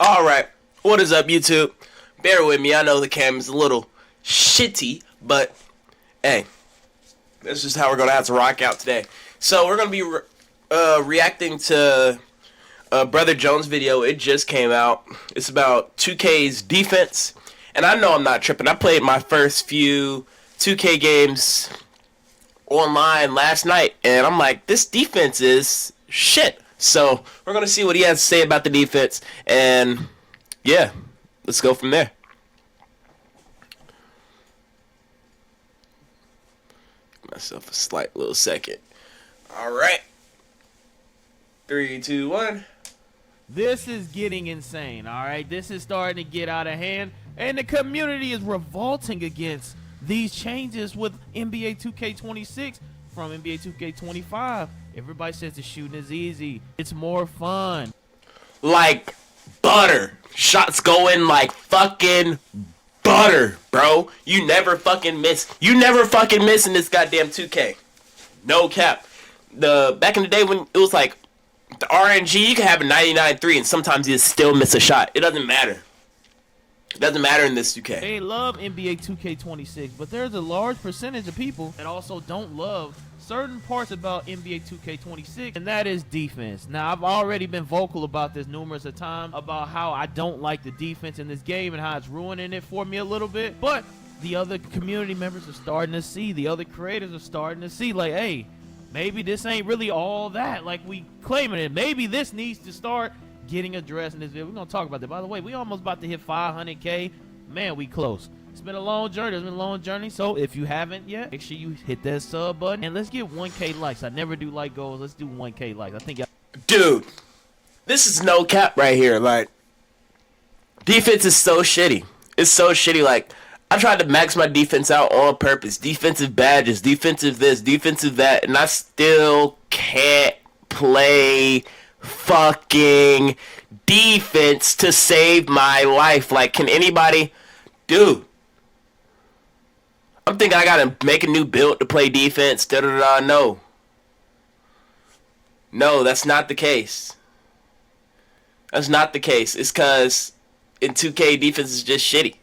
Alright, what is up YouTube? Bear with me, I know the cam is a little shitty, but hey, this is how we're gonna have to rock out today. So we're gonna be reacting to a Brother Jones video. It just came out. It's about 2K's defense, and I know I'm not tripping. I played my first few 2K games online last night, and I'm like, this defense is shit. So we're gonna see what he has to say about the defense, and yeah, let's go from there. Give myself a slight little second. All right, 3, 2, 1. This is getting insane, all right? This is starting to get out of hand, and the community is revolting against these changes with NBA 2K26 from NBA 2K25. Everybody says the shooting is easy. It's more fun. Like butter. Shots going like fucking butter, bro. You never fucking miss. You never fucking miss in this goddamn 2K. No cap. Back in the day when it was like the RNG, you can have a 99-3 and sometimes you still miss a shot. It doesn't matter. It doesn't matter in this 2K. They love NBA 2K26, but there's a large percentage of people that also don't love certain parts about NBA 2K26, and that is defense. Now, I've already been vocal about this numerous of times about how I don't like the defense in this game and how it's ruining it for me a little bit, but the other community members are starting to see, the other creators are starting to see, like, hey, maybe this ain't really all that like we claiming it. Maybe this needs to start getting addressed in this video. We're gonna talk about that. By the way, we almost about to hit 500K. Man, we close. It's been a long journey. It's been a long journey. So if you haven't yet, make sure you hit that sub button and let's get 1K likes. I never do like goals. Let's do 1K likes. I think dude, this is no cap right here. Like, defense is so shitty. It's so shitty. Like, I tried to max my defense out on purpose. Defensive badges, defensive this, defensive that, and I still can't play fucking defense to save my life. Like, can anybody, dude, I'm thinking I gotta make a new build to play defense. No, that's not the case. That's not the case. It's cause in 2K defense is just shitty.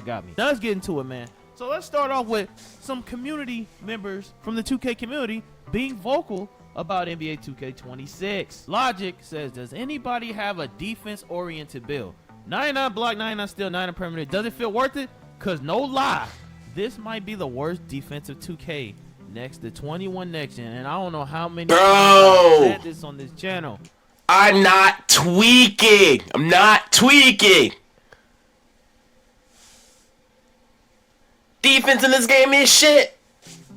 Got me. Now let's get into it, man. So let's start off with some community members from the 2K community being vocal about NBA 2K26. Logic says, does anybody have a defense-oriented build? 99 block, 99 steal, 99 perimeter. Does it feel worth it? Because no lie, this might be the worst defensive 2K next to 21 next gen. And I don't know how many times I've said this on this channel. I'm not tweaking. I'm not tweaking. Defense in this game is shit.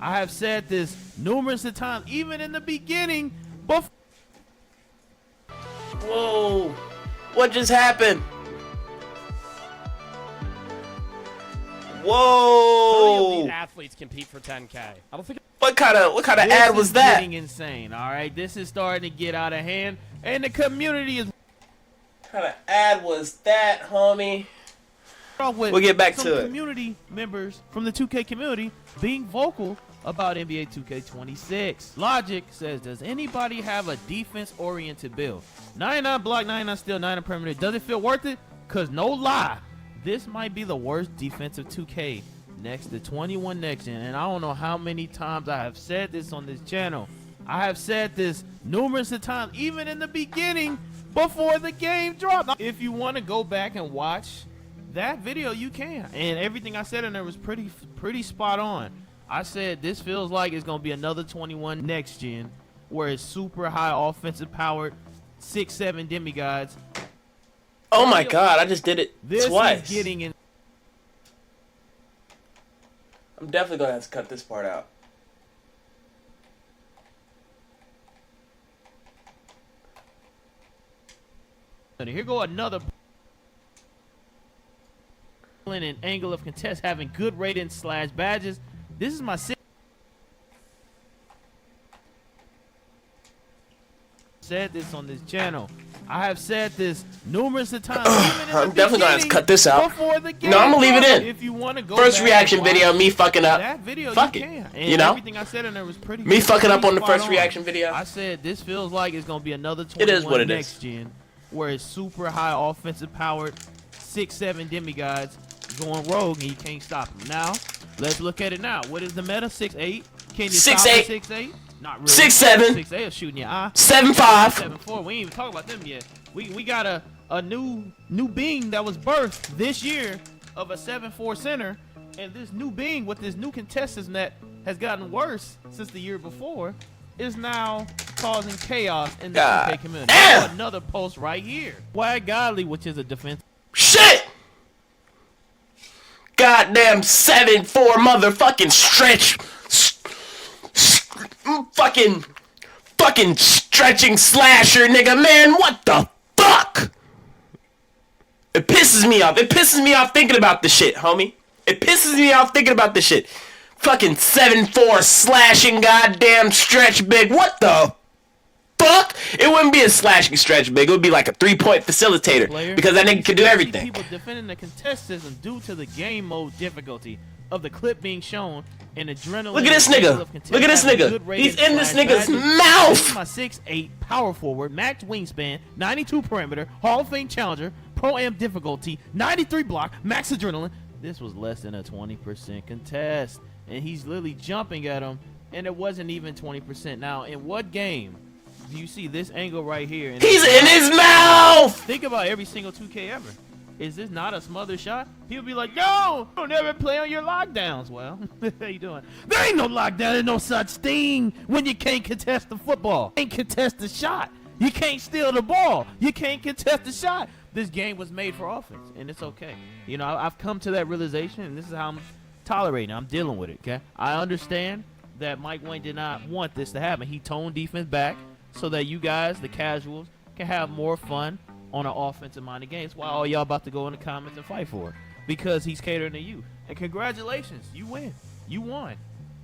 I have said this numerous of times, even in the beginning. But whoa, what just happened? Whoa! Elite athletes compete for 10K. I don't think. What kind of ad was that? Getting insane. All right, this is starting to get out of hand, and the community is. What kind of ad was that, homie? We'll get back to it. Community members from the 2K community being vocal about NBA 2K26. Logic says, does anybody have a defense-oriented build? 99 block, 99 steal, 99 perimeter. Does it feel worth it? Because no lie, this might be the worst defensive 2K next to 21 next gen. And I don't know how many times I have said this on this channel. I have said this numerous of times, even in the beginning before the game dropped. If you want to go back and watch that video, you can, and everything I said in there was pretty spot on. I said this feels like it's gonna be another 21 next gen where it's super high offensive powered 6-7 demigods. Oh my god, I just did it twice. Is getting in. I'm definitely gonna have to cut this part out. And here go another an angle of contest having good ratings / badges. This is my said this on this channel. I have said this numerous of times. I'm definitely gonna have to cut this out. No, I'm gonna leave it in. If you want to go first reaction video, me fucking up. That video, fuck you it. Can. You know, everything I said in there was pretty. Me fucking up on the first reaction video. I said this feels like it's gonna be another 21 next gen, where it's super high offensive powered 6'7" demigods going rogue and you can't stop them. Now, let's look at it now. What is the meta? 6'8"? Can you stop 6'8". 6'8"? Not really. 6'7". 6'8" is shooting your eye. 7'5". 7'4". We ain't even talk about them yet. We got a new being that was birthed this year of a 7'4" center, and this new being with this new contestants that has gotten worse since the year before is now causing chaos in the 2K community. Damn. Another post right here. Swag Godly, which is a defense. Shit! Goddamn 7'4" motherfucking stretch. Fucking stretching slasher, nigga, man. What the fuck? It pisses me off. It pisses me off thinking about this shit, homie. It pisses me off thinking about this shit. Fucking 7'4" slashing goddamn stretch big. What the fuck? It wouldn't be a slashing stretch big. It would be like a 3-point facilitator because that nigga could do everything. People defending the contestants due to the game mode difficulty of the clip being shown and adrenaline. Look at this nigga. Look at this nigga. He's in this nigga's mouth. My 6'8" power forward, max wingspan, 92 perimeter, Hall of Fame challenger, pro-am difficulty, 93 block, max adrenaline. This was less than a 20% contest, and he's literally jumping at him, and it wasn't even 20%. Now, in what game do you see this angle right here? He's in his mouth! Think about every single 2K ever. Is this not a smother shot? People be like, no, don't ever play on your lockdowns. Well, how you doing? There ain't no lockdown. There's no such thing when you can't contest the football. You can't contest the shot. You can't steal the ball. You can't contest the shot. This game was made for offense, and it's okay. You know, I've come to that realization, and this is how I'm tolerating it. I'm dealing with it, okay? I understand that Mike Wayne did not want this to happen. He toned defense back so that you guys, the casuals, can have more fun on an offensive-minded game. That's why all y'all about to go in the comments and fight for it, because he's catering to you. And congratulations, you win. You won.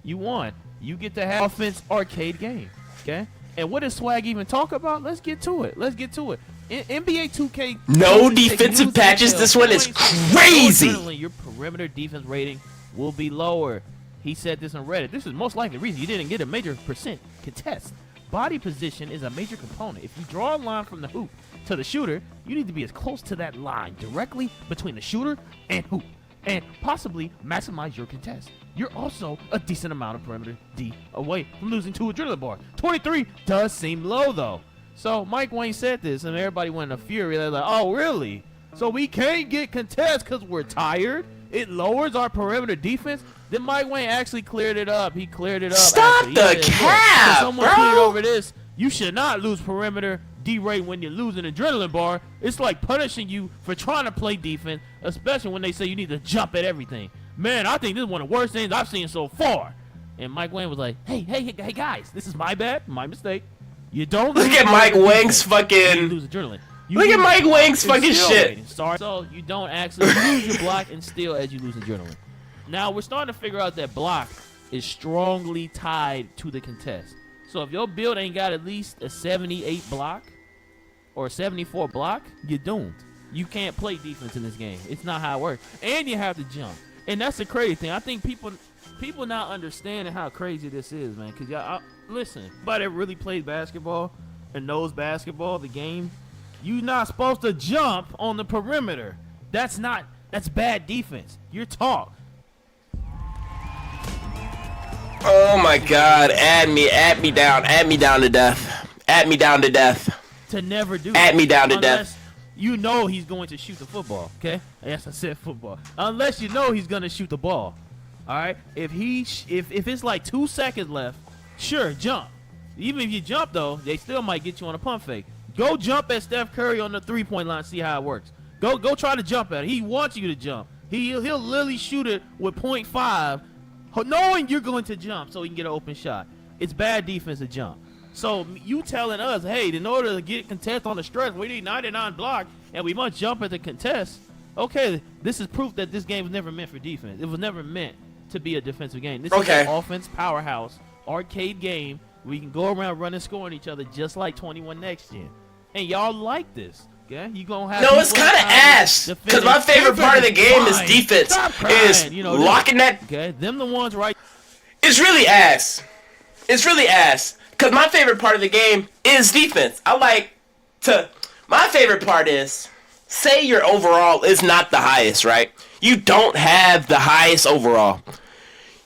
You won. You get to have offense arcade game, okay? And what does Swag even talk about? Let's get to it. Let's get to it. In NBA 2K, no defensive patches. This one is crazy. Your perimeter defense rating will be lower. He said this on Reddit. This is most likely the reason you didn't get a major percent contest. Body position is a major component. If you draw a line from the hoop to the shooter, you need to be as close to that line directly between the shooter and hoop, and possibly maximize your contest. You're also a decent amount of perimeter D away from losing 2 adrenaline bars. 23 does seem low though. So Mike Wayne said this, and everybody went in a fury. They're like, "Oh, really? So we can't get contests because we're tired? It lowers our perimeter defense." Then Mike Wayne actually cleared it up. He cleared it up. Stop the cap, someone bro. cleared over this. You should not lose perimeter D rate when you lose an adrenaline bar. It's like punishing you for trying to play defense, especially when they say you need to jump at everything. Man, I think this is one of the worst things I've seen so far. And Mike Wayne was like, hey guys, this is my bad, my mistake. You don't look at Mike Wang's fucking. Lose adrenaline. Look at Mike Wang's fucking shit. Sorry. So you don't actually lose your block and steal as you lose adrenaline. Now we're starting to figure out that block is strongly tied to the contest. So if your build ain't got at least a 78 block or a 74 block, you're doomed. You can't play defense in this game. It's not how it works. And you have to jump. And that's the crazy thing. I think people not understanding how crazy this is, man. Because y'all, listen, anybody that really plays basketball and knows basketball, the game, you're not supposed to jump on the perimeter. That's bad defense. You're tall. Oh my God! Add me down to death. Add me down to death. To never do. Add me down to death. You know he's going to shoot the football. Okay, yes, I said football. Unless you know he's gonna shoot the ball. All right. If it's like 2 seconds left, sure, jump. Even if you jump though, they still might get you on a pump fake. Go jump at Steph Curry on the 3-point line. See how it works. Go try to jump at it. He wants you to jump. He'll literally shoot it with 0.5. Knowing you're going to jump so he can get an open shot. It's bad defense to jump. So you telling us, hey, in order to get contest on the stretch, we need 99 block and we must jump at the contest. Okay, this is proof that this game was never meant for defense. It was never meant to be a defensive game. This is an offense powerhouse, arcade game. We can go around running, scoring each other just like 21 Next Gen. And y'all like this. Okay, you gonna have no, it's kind of ass. Because my favorite part of the game is defense. Is locking that. Okay, them the ones right. It's really ass. It's really ass. Because my favorite part of the game is defense. I like to My favorite part is, say your overall is not the highest, right? You don't have the highest overall.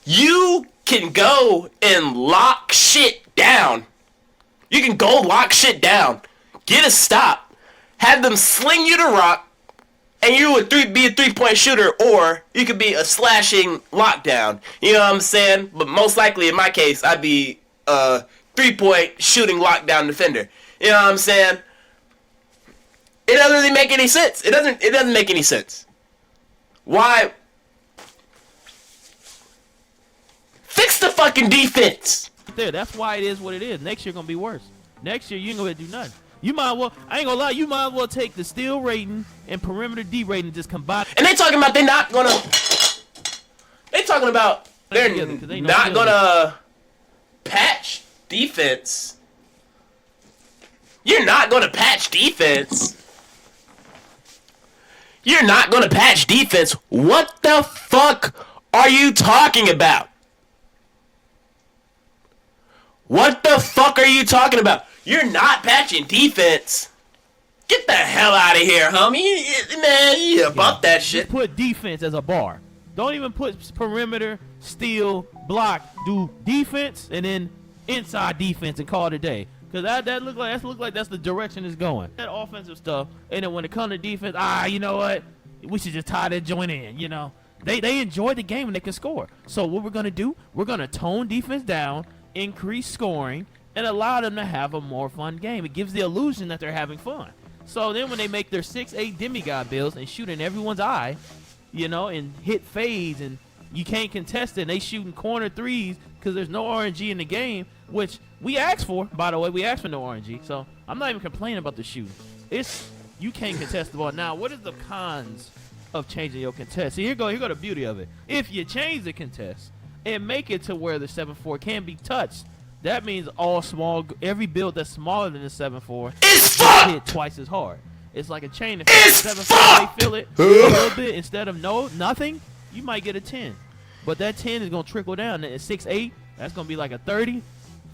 You can go and lock shit down. You can go lock shit down. Get a stop. Have them sling you the rock. And you would be a three-point shooter, or you could be a slashing lockdown. You know what I'm saying? But most likely, in my case, I'd be a three-point shooting lockdown defender. You know what I'm saying? It doesn't really make any sense. It doesn't make any sense. Why? Fix the fucking defense. There, that's why it is what it is. Next year gonna be worse. Next year you ain't gonna do nothing. You might as well, I ain't gonna lie, you might as well take the steal rating and perimeter D rating and just combine. And they talking about they're not gonna patch defense. You're not gonna patch defense. You're not gonna patch defense. What the fuck are you talking about? What the fuck are you talking about? You're not patching defense. Get the hell out of here, homie. Man, you about that shit. Just put defense as a bar. Don't even put perimeter, steal, block. Do defense and then inside defense and call it a day. Cause that look like that's the direction it's going. That offensive stuff, and then when it comes to defense, you know what? We should just tie that joint in. You know, they enjoy the game and they can score. So what we're gonna do? We're gonna tone defense down, increase scoring, and allow them to have a more fun game. It gives the illusion that they're having fun. So then when they make their 6'8" demigod builds and shoot in everyone's eye, you know, and hit fades and you can't contest it, and they shooting corner threes because there's no RNG in the game, which we asked for, by the way. We asked for no RNG, so I'm not even complaining about the shooting. It's you can't contest the ball. Now, what is the cons of changing your contest? See, here go the beauty of it. If you change the contest and make it to where the 7-4 can be touched, that means every build that's smaller than the 7-4 It's gets hit fucked! twice as hard. It's like a chain. If It's 7-4 fucked! they feel it a little bit instead of nothing, you might get a 10. But that 10 is gonna trickle down. At 6'8", that's gonna be like a 30.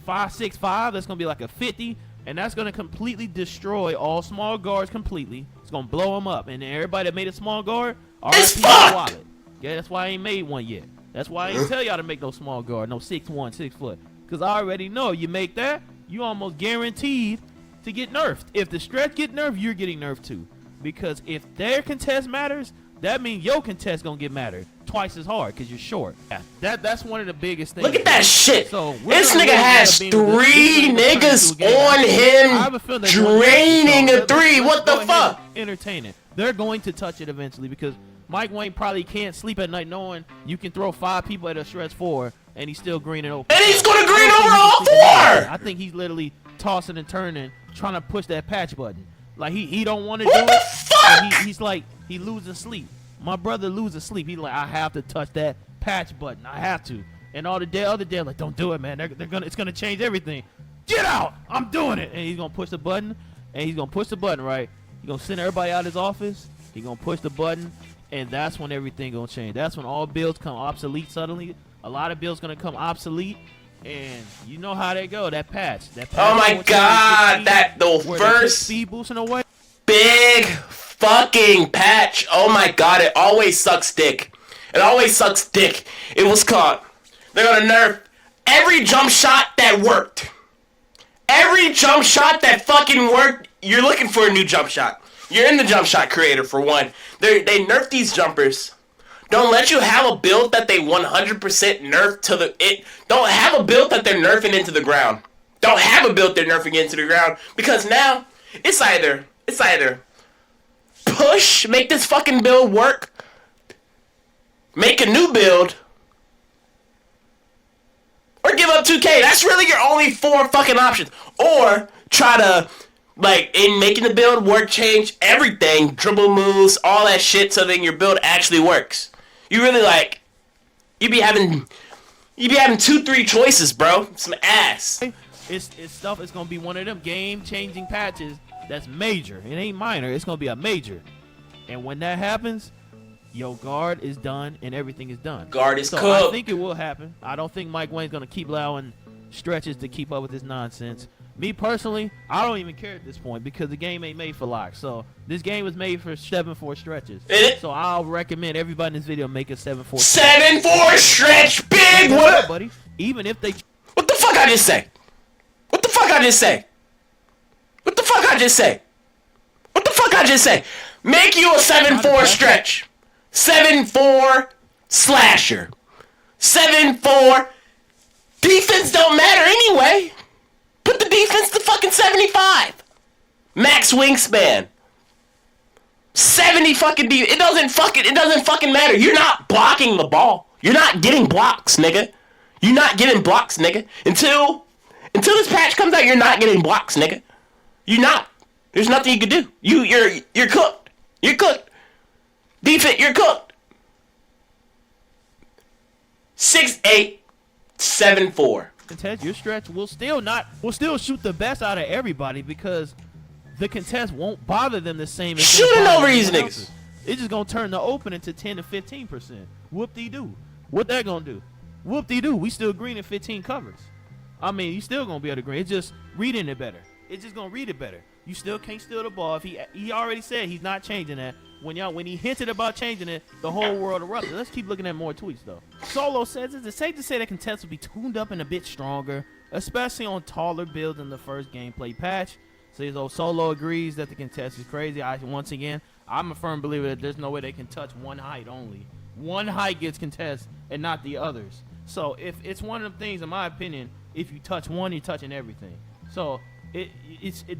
5'6", that's gonna be like a 50, and that's gonna completely destroy all small guards completely. It's gonna blow them up, and everybody that made a small guard, It's RIP fucked! wallet. Yeah, that's why I ain't made one yet. That's why I ain't tell y'all to make no small guard, no 6'1", 6 foot. Cause I already know you make that, you almost guaranteed to get nerfed. If the stretch get nerfed, you're getting nerfed too. Because if their contest matters, that means your contest gonna get mattered twice as hard because you're short. Yeah, that's one of the biggest things. Look at that shit. So This gonna nigga really has end up being three this niggas on I have a feeling him they're going to draining so a three. let's What the go ahead fuck? and entertain it. They're going to touch it eventually because Mike Wayne probably can't sleep at night knowing you can throw 5 people at a stretch 4 and he's still greening open. And he's gonna green I don't over think all he's sleeping at night. 4. I think he's literally tossing and turning, trying to push that patch button. Like he don't want to do What the it. fuck? And he's like he losing sleep. My brother loses sleep. He's like, I have to touch that patch button. I have to. And all the other day, like, don't do it, man. It's gonna change everything. Get out! I'm doing it. And he's gonna push the button. And he's gonna push the button, right? He's gonna send everybody out of his office. He's gonna push the button, and that's when everything gonna change. That's when all builds come obsolete suddenly. A lot of builds gonna come obsolete. And you know how they go. That patch. Oh my god, that the where first speed boosting away. big fucking patch. Oh my god, it always sucks dick. It always sucks dick. It was caught. They're gonna nerf every jump shot that worked. Every jump shot that fucking worked. You're looking for a new jump shot. You're in the jump shot creator for one. They nerf these jumpers. Don't let you have a build that they 100% nerf to the don't have a build that they're nerfing into the ground. Don't have a build they're nerfing into the ground because now it's either push, make this fucking build work, make a new build, or give up 2K. That's really your only 4 fucking options. Or try to, like, in making the build work, change everything, dribble moves, all that shit, so then your build actually works. You really, like, you be having 2-3 choices, bro. Some ass. It's stuff. It's gonna be one of them game-changing patches that's major. It ain't minor. It's gonna be a major. And when that happens, your guard is done and everything is done. Guard is so cooked. I think it will happen. I don't think Mike Wayne's gonna keep allowing stretches to keep up with this nonsense. Me personally, I don't even care at this point because the game ain't made for locks. So this game was made for 7-4 stretches. So I'll recommend everybody in this video make a 7-4. 7-4 stretch, big. What, buddy? Even if they. What the fuck I just say? What the fuck I just say? What the fuck I just say? What the fuck I just say? Make you a 7-4 stretch. 7-4 slasher. 7-4. Defense don't matter anyway. Put the defense to fucking 75. Max wingspan. 70 fucking it doesn't fucking matter. You're not blocking the ball. You're not getting blocks, nigga. You're not getting blocks, nigga. Until this patch comes out, you're not getting blocks, nigga. You're not. There's nothing you can do. You're cooked. You're cooked. Defense, you're cooked. 6'8", 7'4". Contest your stretch will still shoot the best out of everybody because the contest won't bother them the same as shooting over these niggas. It's just gonna turn the opening to 10 to 15%. Whoop-de-doo. What that gonna do? Whoop-de-doo. We still green in 15 covers. I mean, you still gonna be able to green. It's just reading it better. It's just gonna read it better. You still can't steal the ball. If he already said he's not changing that. When he hinted about changing it, the whole world erupted. Let's keep looking at more tweets though. Solo says it's safe to say that contests will be tuned up and a bit stronger, especially on taller builds in the first gameplay patch. So Solo agrees that the contest is crazy. Once again, I'm a firm believer that there's no way they can touch one height only. One height gets contest and not the others. So if it's one of the things, in my opinion, if you touch one, you're touching everything. So do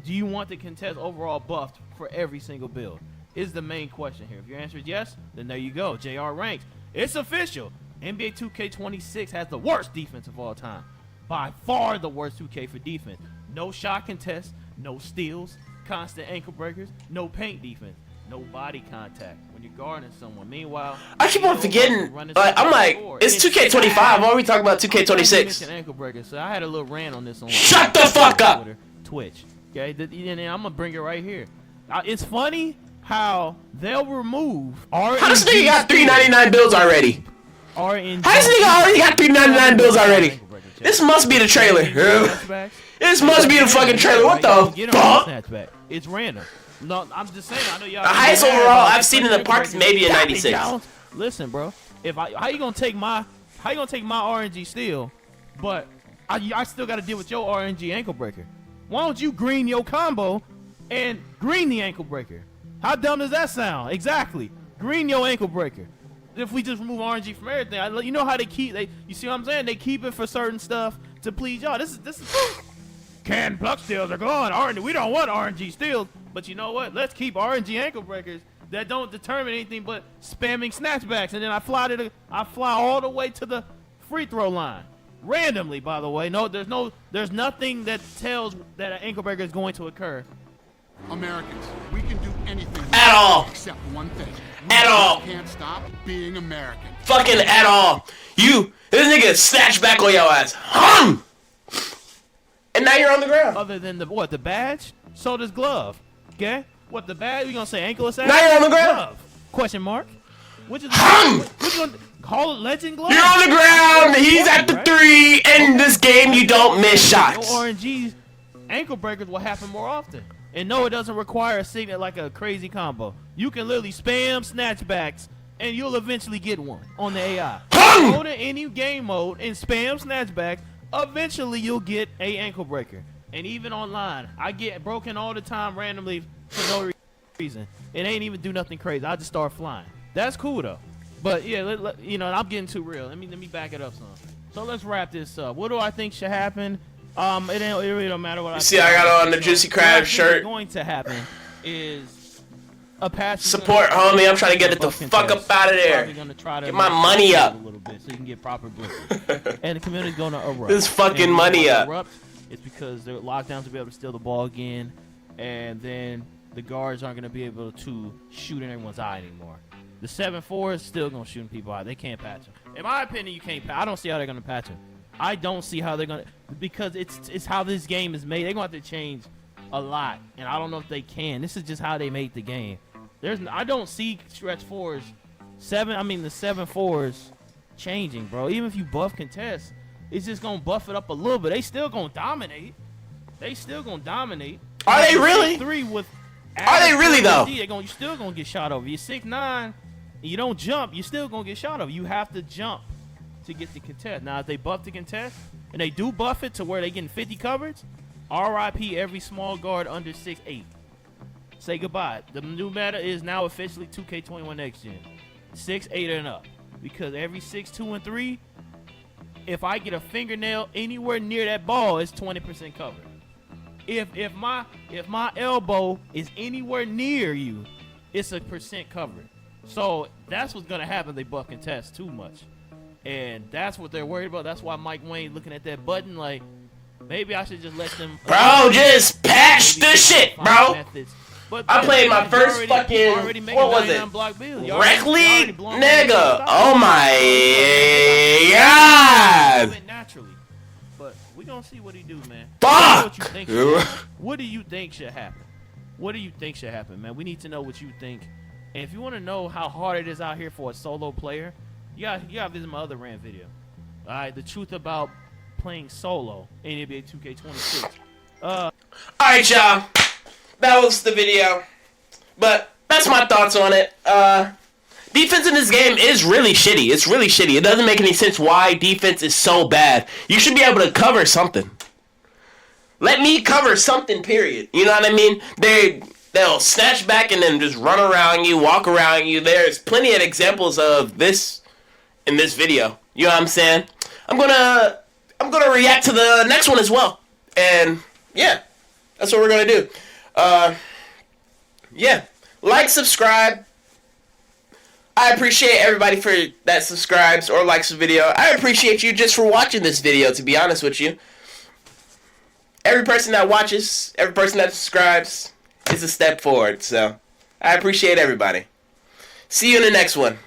you want the contest overall buffed for every single build? Is the main question here. If your answer is yes, then there you go. JR ranks. It's official. NBA 2K26 has the worst defense of all time. By far the worst 2K for defense. No shot contests, no steals, constant ankle breakers, no paint defense, no body contact when you're guarding someone. Meanwhile, I keep on forgetting. I'm like, it's 2K25. Why are we talking about 2K26? Ankle breakers. So I had a little rant on this on Shut the fuck up. Twitch. Okay, and I'm gonna bring it right here. It's funny how they'll remove RNG. How does this nigga got 399 builds already? RNG. How does this nigga already got 399 builds already? This must be the trailer. This must be the fucking trailer. What the fuck? It's random. No, I'm just saying. I know y'all. The highest overall I've seen in the park is maybe a 96. Listen, bro. How you gonna take my RNG steal, but I still got to deal with your RNG ankle breaker? Why don't you green your combo and green the ankle breaker? How dumb does that sound? Exactly. Green your ankle breaker. If we just remove RNG from everything, you know how you see what I'm saying? They keep it for certain stuff to please y'all. This is canned pluck steals are gone. We don't want RNG steals, but you know what? Let's keep RNG ankle breakers that don't determine anything but spamming snatchbacks, and then I fly all the way to the free throw line. Randomly, by the way. No, there's nothing that tells that an ankle breaker is going to occur. Americans, we can do anything at all except one thing. At all. Can't stop being American. Fucking at all. This nigga snatched back on your ass. And now you're on the ground. Other than the badge? So does glove. Okay? What the badge? We gonna say ankle assassin? Now you're on the ground. Glove. Question mark. Which is what you gonna call it? Legend glove? You're on the ground. He's at the 3. In this game, you don't miss shots. No RNGs. Ankle breakers will happen more often. And no, it doesn't require a signet like a crazy combo. You can literally spam snatchbacks, and you'll eventually get one on the AI. Go to any game mode and spam snatchbacks. Eventually, you'll get a ankle breaker. And even online, I get broken all the time randomly for no reason. It ain't even do nothing crazy. I just start flying. That's cool though. But yeah, I'm getting too real. Let me back it up some. So let's wrap this up. What do I think should happen? It really don't matter what I see. I got on the Juicy Crab shirt. What's going to happen is a patch. Support, homie. I'm trying to get it the fuck up out of there. Get my money up. A little bit so you can get proper blue. And the community's going to erupt. This fucking money up. It's because they're locked down to be able to steal the ball again, and then the guards aren't going to be able to shoot in everyone's eye anymore. The 7-4 is still going to shoot people out. They can't patch them. In my opinion, you can't patch. I don't see how they're going to patch them. I don't see how they're going to, because it's how this game is made. They're going to have to change a lot, and I don't know if they can. This is just how they made the game. I don't see stretch 4s, the 7-4s changing, bro. Even if you buff contest, it's just going to buff it up a little bit. They still going to dominate. they still gonna dominate. Are they really? 3 with. Are they really though? You still gonna get shot over. You're 6'9", and you don't jump. You still gonna get shot over. You have to jump to get the contest. Now, if they buff the contest and they do buff it to where they getting 50 coverage, RIP every small guard under 6'8". Say goodbye. The new meta is now officially 2K21 next gen, 6'8" and up, because every 6'2" and 3, if I get a fingernail anywhere near that ball, it's 20% covered. If my elbow is anywhere near you, it's a % covered. So that's what's gonna happen. They buff contest too much, and that's what they're worried about. That's why Mike Wayne looking at that button like, maybe I should just let them. Bro, just patch the shit, bro. But I played my first fucking, what was it? Reckley? Nigga, oh my god. Naturally. But we gonna see what he do, man. Fuck! What do you think should happen? What do you think should happen, man? We need to know what you think. And if you want to know how hard it is out here for a solo player, you gotta visit my other rant video. All right, the truth about playing solo in NBA 2K26. All right, y'all. That was the video, but that's my thoughts on it. Defense in this game is really shitty. It's really shitty. It doesn't make any sense why defense is so bad. You should be able to cover something. Let me cover something, period. You know what I mean? They'll snatch back and then just run around you, walk around you. There's plenty of examples of this in this video. You know what I'm saying? I'm gonna react to the next one as well. And yeah, that's what we're gonna do. Yeah, like, subscribe. I appreciate everybody for that subscribes or likes the video. I appreciate you just for watching this video, to be honest with you. Every person that watches, every person that subscribes is a step forward, so I appreciate everybody. See you in the next one.